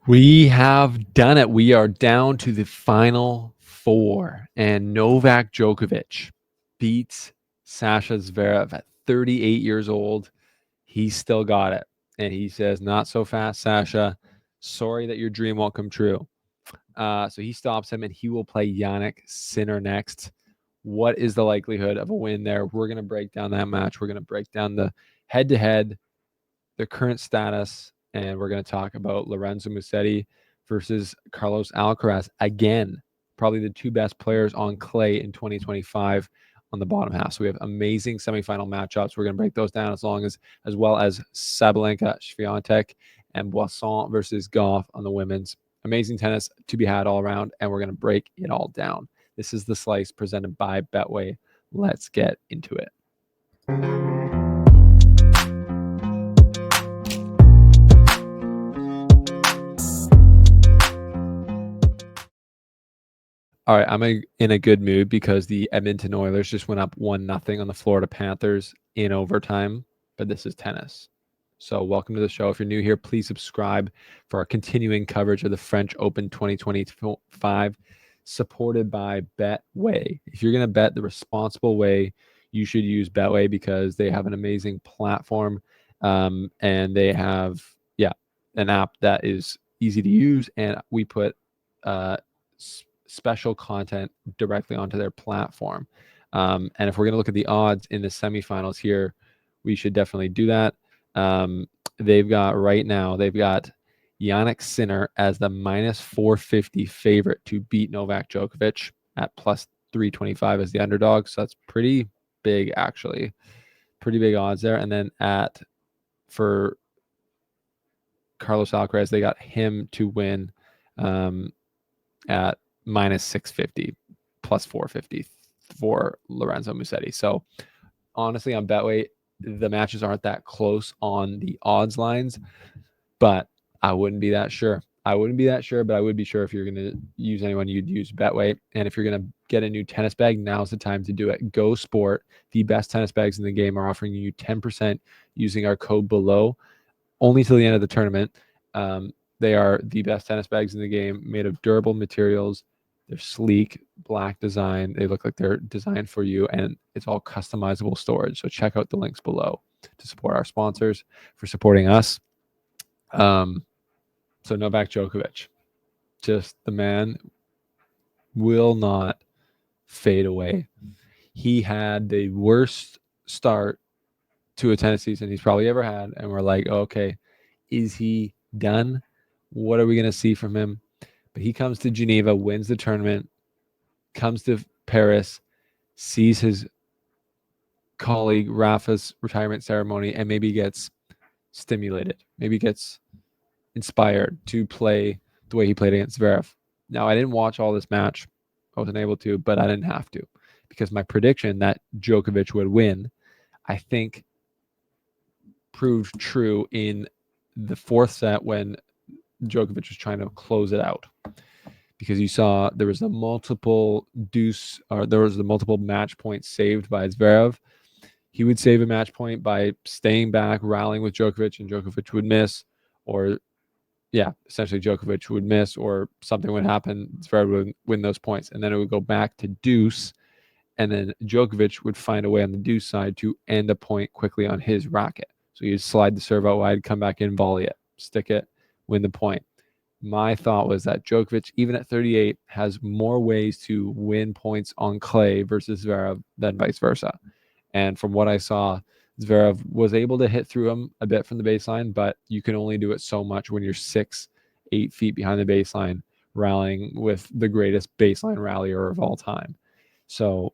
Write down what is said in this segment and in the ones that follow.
We have done it. We are down to the final four, and Novak Djokovic beats Sasha Zverev at 38 years old. He's still got it. And he says, not so fast, Sasha. Sorry that your dream won't come true. So he stops him, and he will play Yannick Sinner next. What is the likelihood of a win there? We're going to break down that match. We're going to break down the head-to-head, the current status, and we're going to talk about Lorenzo Musetti versus Carlos Alcaraz again. Probably the two best players on clay in 2025 on the bottom half. So we have amazing semifinal matchups. We're going to break those down as well as Sabalenka, Swiatek, and Boisson versus Gauff on the women's. Amazing tennis to be had all around, and we're going to break it all down. This is The Slice presented by Betway. Let's get into it. All right, I'm in a good mood because the Edmonton Oilers just went up 1-0 on the Florida Panthers in overtime, but this is tennis. So welcome to the show. If you're new here, please subscribe for our continuing coverage of the French Open 2025, supported by Betway. If you're going to bet the responsible way, you should use Betway because they have an amazing platform, and they have, an app that is easy to use, and we put special content directly onto their platform. And if we're going to look at the odds in the semifinals here, we should definitely do that. They've got Yannick Sinner as the minus 450 favorite to beat Novak Djokovic at plus 325 as the underdog. So that's pretty big, actually. Pretty big odds there. And then for Carlos Alcaraz, they got him to win at minus 650, plus 450 for Lorenzo Musetti. So honestly, on Betway, the matches aren't that close on the odds lines, but I wouldn't be that sure. But I would be sure if you're going to use anyone, you'd use Betway. And if you're going to get a new tennis bag, now's the time to do it. Go Sport, the best tennis bags in the game, are offering you 10% using our code below, only till the end of the tournament. They are the best tennis bags in the game, made of durable materials. They're sleek, black design. They look like they're designed for you, and it's all customizable storage. So check out the links below to support our sponsors for supporting us. So Novak Djokovic, just the man will not fade away. He had the worst start to a tennis season he's probably ever had, and we're like, okay, is he done? What are we going to see from him? But he comes to Geneva, wins the tournament, comes to Paris, sees his colleague Rafa's retirement ceremony, and maybe gets stimulated, maybe gets inspired to play the way he played against Zverev. Now, I didn't watch all this match. I wasn't able to, but I didn't have to, because my prediction that Djokovic would win, I think, proved true in the fourth set when Djokovic was trying to close it out, because you saw there was the multiple match points saved by Zverev. He would save a match point by staying back, rallying with Djokovic, and Djokovic would miss, or essentially Djokovic would miss, or something would happen. Zverev would win those points, and then it would go back to deuce, and then Djokovic would find a way on the deuce side to end a point quickly on his racket. So you'd slide the serve out wide, come back in, volley it, stick it, win the point. My thought was that Djokovic, even at 38, has more ways to win points on clay versus Zverev than vice versa. And from what I saw, Zverev was able to hit through him a bit from the baseline, but you can only do it so much when you're 6-8 feet behind the baseline, rallying with the greatest baseline rallier of all time. So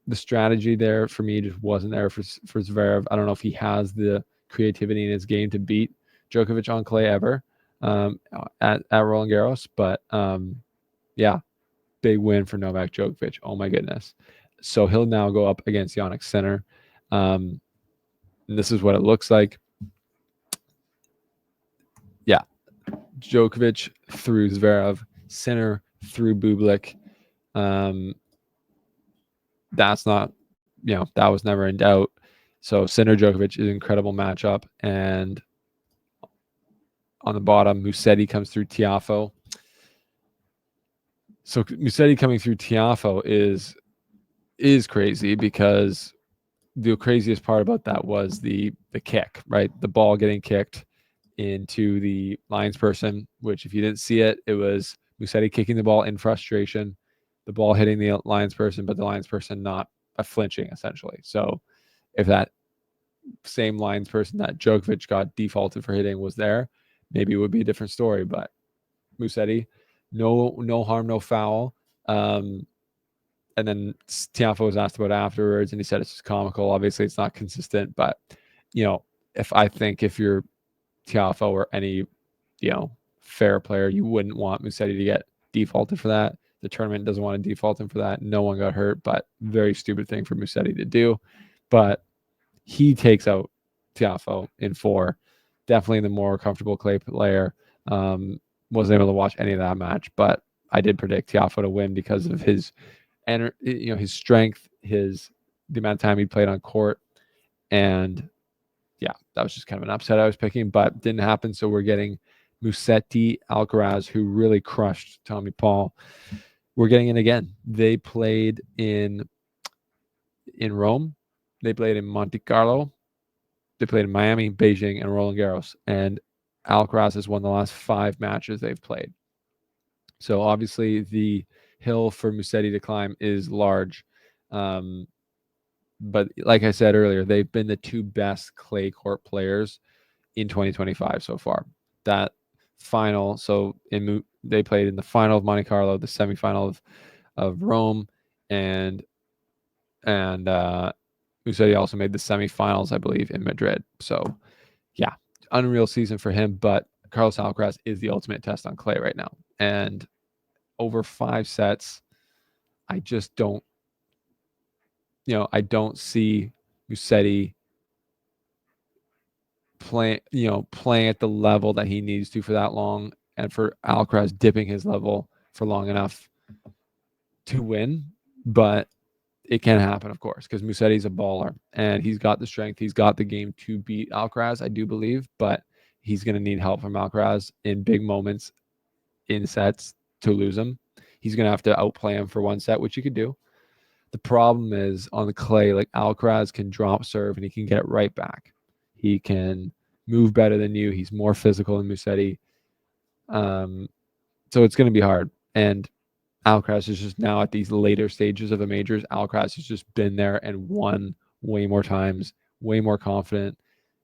the strategy there for me just wasn't there for Zverev. I don't know if he has the creativity in his game to beat Djokovic on clay ever at Roland Garros, but big win for Novak Djokovic. Oh my goodness. So he'll now go up against Yannick Sinner. And this is what it looks like. Yeah. Djokovic through Zverev, Sinner through Bublik. That's not, that was never in doubt. So Sinner Djokovic is an incredible matchup. And on the bottom, Musetti comes through Tiafoe. So Musetti coming through Tiafoe is crazy, because the craziest part about that was the kick, right? The ball getting kicked into the linesperson, which, if you didn't see it, it was Musetti kicking the ball in frustration, the ball hitting the linesperson, but the linesperson not flinching, essentially. So if that same linesperson that Djokovic got defaulted for hitting was there, maybe it would be a different story. But Musetti, no harm, no foul. And then Tiafoe was asked about it afterwards, and he said it's just comical. Obviously, it's not consistent, but if you're Tiafoe or any fair player, you wouldn't want Musetti to get defaulted for that. The tournament doesn't want to default him for that. No one got hurt, but very stupid thing for Musetti to do. But he takes out Tiafoe in 4. Definitely the more comfortable clay player. Wasn't able to watch any of that match, but I did predict Tiafoe to win because of his his strength, the amount of time he played on court, and yeah, that was just kind of an upset I was picking, but didn't happen. So we're getting Musetti, Alcaraz, who really crushed Tommy Paul. We're getting in again. They played in Rome. They played in Monte Carlo. They played in Miami, Beijing, and Roland Garros. And Alcaraz has won the last 5 matches they've played. So obviously the hill for Musetti to climb is large. But like I said earlier, they've been the 2 best clay court players in 2025 so far. That final, so they played in the final of Monte Carlo, the semifinal of Rome, and Musetti also made the semifinals, I believe, in Madrid. So yeah, unreal season for him. But Carlos Alcaraz is the ultimate test on clay right now, and over 5 sets, I just don't. I don't see Musetti playing at the level that he needs to for that long, and for Alcaraz dipping his level for long enough to win. But it can happen, of course, because Musetti's a baller, and he's got the strength, he's got the game to beat Alcaraz, I do believe, but he's going to need help from Alcaraz in big moments in sets to lose him. He's going to have to outplay him for 1 set, which he could do. The problem is on the clay, like Alcaraz can drop serve and he can get it right back. He can move better than you. He's more physical than Musetti. So it's going to be hard. And Alcaraz is just now at these later stages of the majors. Alcaraz has just been there and won way more times, way more confident.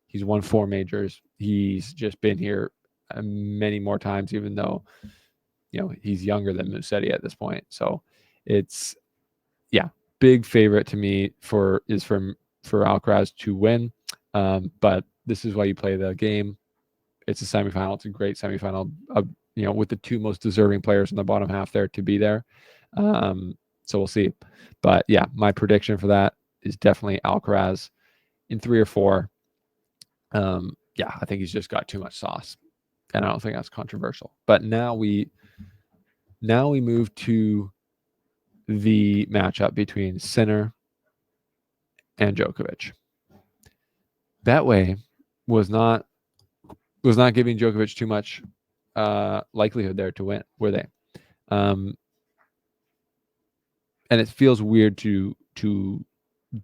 He's won 4 majors. He's just been here many more times, even though, he's younger than Musetti at this point. So it's, big favorite to me for Alcaraz to win. But this is why you play the game. It's a semifinal. It's a great semifinal, with the 2 most deserving players in the bottom half there to be there. So we'll see. But yeah, my prediction for that is definitely Alcaraz in 3 or 4. I think he's just got too much sauce, and I don't think that's controversial. But now we move to the matchup between Sinner and Djokovic. Betway was not giving Djokovic too much likelihood there to win, were they? And it feels weird to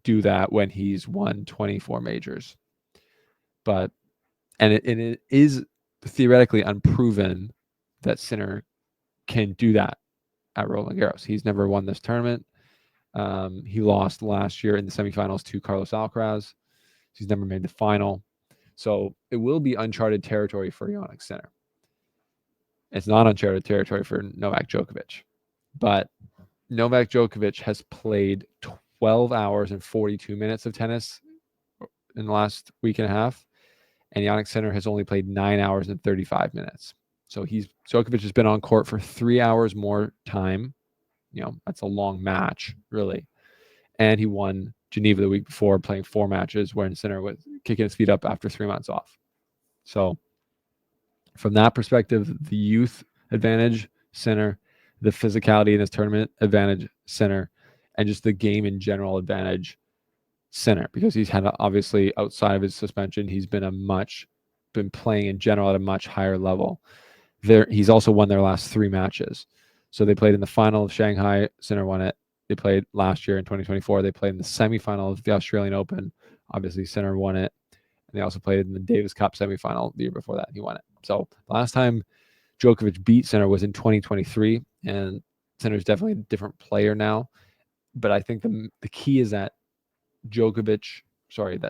do that when he's won 24 majors. But it is theoretically unproven that Sinner can do that at Roland Garros. He's never won this tournament. He lost last year in the semifinals to Carlos Alcaraz. He's never made the final. So it will be uncharted territory for Jannik Sinner. It's not uncharted territory for Novak Djokovic. But Novak Djokovic has played 12 hours and 42 minutes of tennis in the last week and a half, and Jannik Sinner has only played 9 hours and 35 minutes. So Djokovic has been on court for 3 hours more time. That's a long match, really. And he won Geneva the week before, playing 4 matches, where Sinner was kicking his feet up after 3 months off. So from that perspective, the youth advantage, Sinner, the physicality in this tournament advantage, Sinner, and just the game in general advantage, Sinner, because he's had, obviously, outside of his suspension, he's been a much been playing in general at a much higher level. He's also won their last 3 matches. So they played in the final of Shanghai, Sinner won it. They played last year in 2024. They played in the semifinal of the Australian Open. Obviously, Sinner won it. And they also played in the Davis Cup semifinal the year before that, and he won it. So the last time Djokovic beat Sinner was in 2023, and Sinner's definitely a different player now. But I think the key is that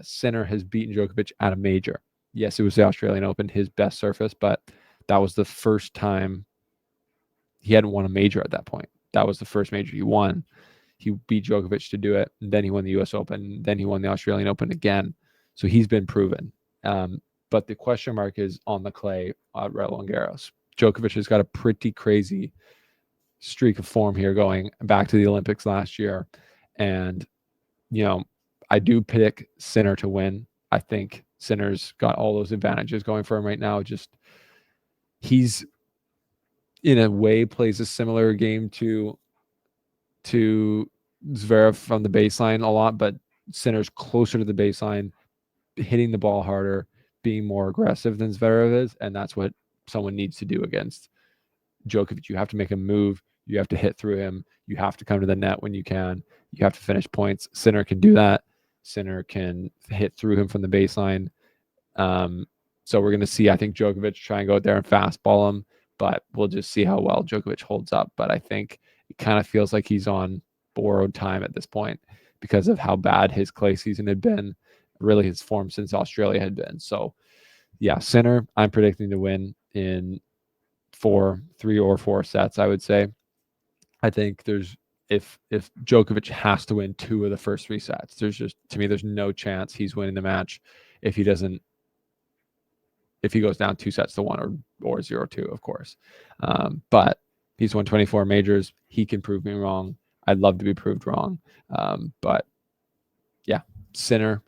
Sinner has beaten Djokovic at a major. Yes, it was the Australian Open, his best surface, but that was the first time he hadn't won a major at that point. That was the first major he won. He beat Djokovic to do it, and then he won the U.S. Open, then he won the Australian Open again. So he's been proven. But the question mark is on the clay at Roland Garros. Djokovic has got a pretty crazy streak of form here going back to the Olympics last year. And, I do pick Sinner to win. I think Sinner's got all those advantages going for him right now. Just he's in a way plays a similar game to Zverev from the baseline a lot, but Sinner's closer to the baseline, hitting the ball harder, being more aggressive than Zverev is, and that's what someone needs to do against Djokovic. You have to make a move. You have to hit through him. You have to come to the net when you can. You have to finish points. Sinner can do that. Sinner can hit through him from the baseline. So we're going to see, I think, Djokovic try and go out there and fastball him, but we'll just see how well Djokovic holds up. But I think it kind of feels like he's on borrowed time at this point because of how bad his clay season had been, really his form since Australia had been. So, yeah, Sinner, I'm predicting to win in 3 or 4 sets, I would say. I think if Djokovic has to win 2 of the first 3 sets, there's no chance he's winning the match if he goes down 2 sets to 1 or 0-2, of course. But he's won 24 majors. He can prove me wrong. I'd love to be proved wrong. But yeah, Sinner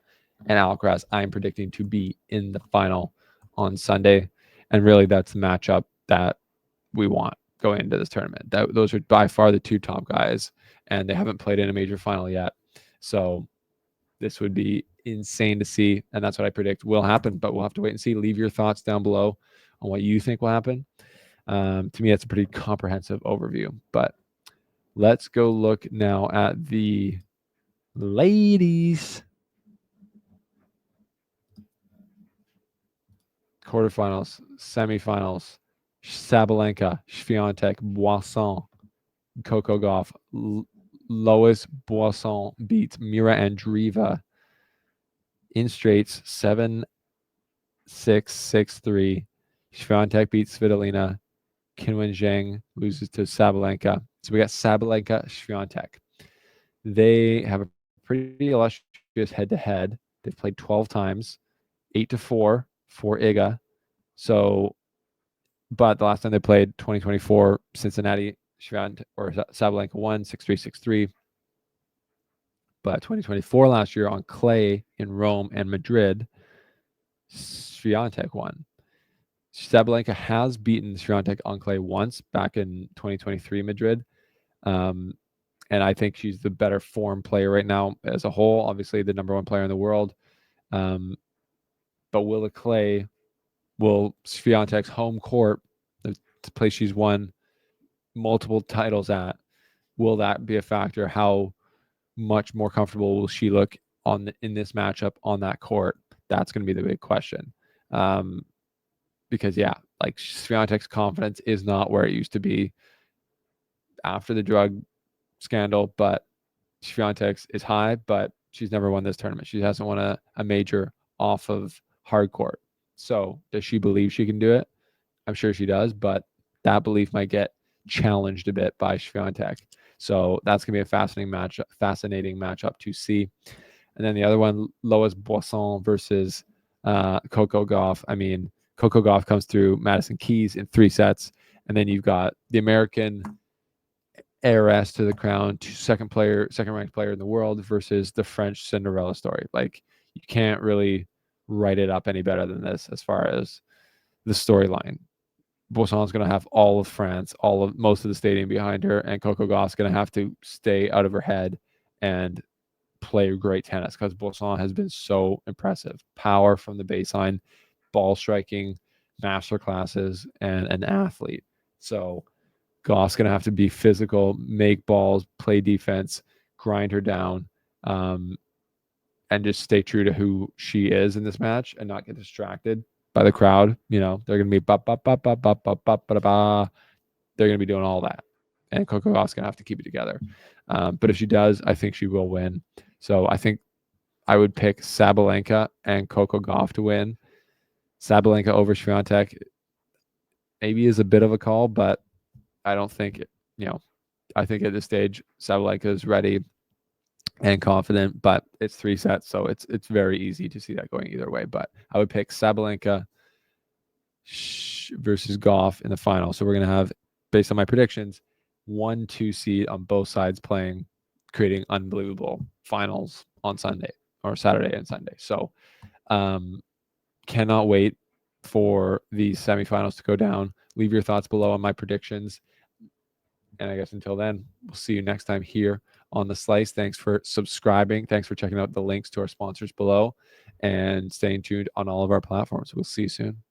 and Alcaraz, I'm predicting to be in the final on Sunday. And really, that's the matchup that we want going into this tournament. Those are by far the 2 top guys, and they haven't played in a major final yet. So this would be insane to see, and that's what I predict will happen, but we'll have to wait and see. Leave your thoughts down below on what you think will happen. To me, that's a pretty comprehensive overview, but let's go look now at the ladies. Quarterfinals, semifinals, Sabalenka, Swiatek, Boisson, Coco Gauff, Lois Boisson beats Mira Andreeva in straights 7-6, 6-3. Swiatek beats Svitolina. Qinwen Zheng loses to Sabalenka. So we got Sabalenka, Swiatek. They have a pretty illustrious head-to-head. They've played 12 times, 8-4 for Iga. So, but the last time they played, 2024 Cincinnati, Sabalenka won 6-3, 6-3. But 2024 last year on clay in Rome and Madrid, Swiatek won. Sabalenka has beaten Swiatek on clay once back in 2023 Madrid. And I think she's the better form player right now as a whole, obviously the number 1 player in the world. But will Swiatek's home court, the place she's won multiple titles at, will that be a factor? How much more comfortable will she look in this matchup on that court? That's going to be the big question. Because like Swiatek's confidence is not where it used to be after the drug scandal, but Swiatek's is high, but she's never won this tournament. She hasn't won a major off of hard court. So does she believe she can do it? I'm sure she does, but that belief might get challenged a bit by Swiatek. So that's going to be a fascinating matchup to see. And then the other one, Lois Boisson versus Coco Gauff. I mean, Coco Gauff comes through Madison Keys in 3 sets. And then you've got the American heiress to the crown, second-ranked player in the world versus the French Cinderella story. Like, you can't really write it up any better than this as far as the storyline. Boisson's going to have all of France, most of the stadium behind her, and Coco Gauff's going to have to stay out of her head and play great tennis because Boisson has been so impressive. Power from the baseline, ball striking master classes and an athlete. So Gauff's going to have to be physical, make balls, play defense, grind her down, and just stay true to who she is in this match and not get distracted by the crowd. You know, they're going to be ba ba ba ba ba ba ba ba ba. They're going to be doing all that, and Coco Gauff's going to have to keep it together. But if she does, I think she will win. So I think I would pick Sabalenka and Coco Gauff to win. Sabalenka over Swiatek maybe is a bit of a call, but I don't think it, you know, I think at this stage Sabalenka is ready and confident, but it's 3 sets, so it's very easy to see that going either way. But I would pick Sabalenka versus Gauff in the final. So we're going to have, based on my predictions, 1-2 seed on both sides playing, creating unbelievable finals on Sunday or Saturday and Sunday. So cannot wait for these semifinals to go down. Leave your thoughts below on my predictions. And I guess until then, we'll see you next time here on The Slice. Thanks for subscribing. Thanks for checking out the links to our sponsors below and staying tuned on all of our platforms. We'll see you soon.